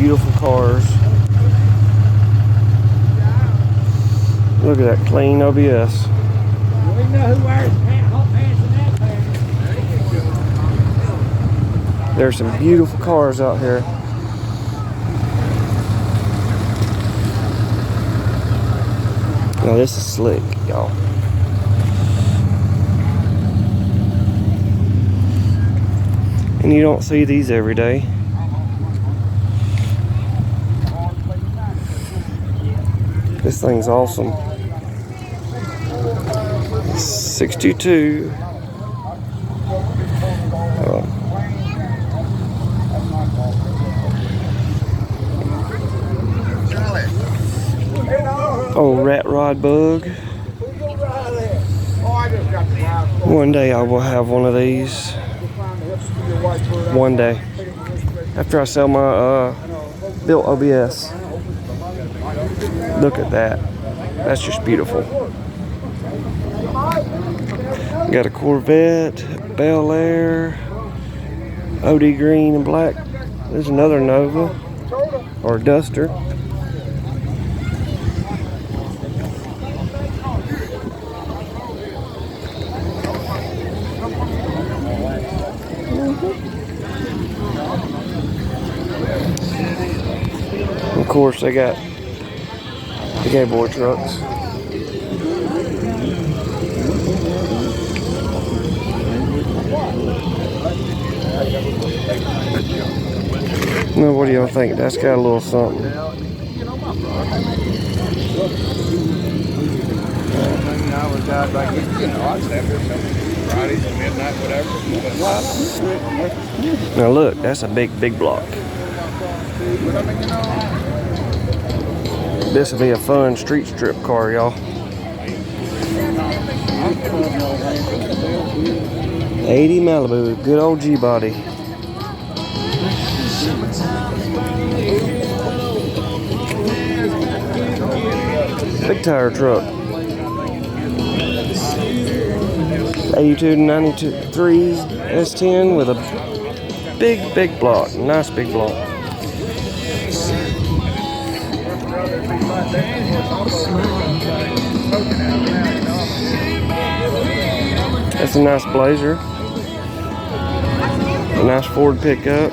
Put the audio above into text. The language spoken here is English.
beautiful cars. Look at that clean OBS. We know who wears hot pants in that pattern. There's some beautiful cars out here. Now this is slick, y'all. And you don't see these every day. This thing's awesome. 622. Oh, rat rod bug. One day I will have one of these. One day. After I sell my built OBS. Look at that. That's just beautiful. Got a Corvette, Bel Air, OD green and black. There's another Nova or Duster. Of course, they got the gay boy trucks. Now, what do y'all think? That's got a little something. Now look, that's a big block. This will be a fun street strip car, y'all. 80 Malibu, good old G-body. Big tire truck. 82 to 93 S10 with a big block. Nice big block. That's a nice Blazer. A nice Ford pickup.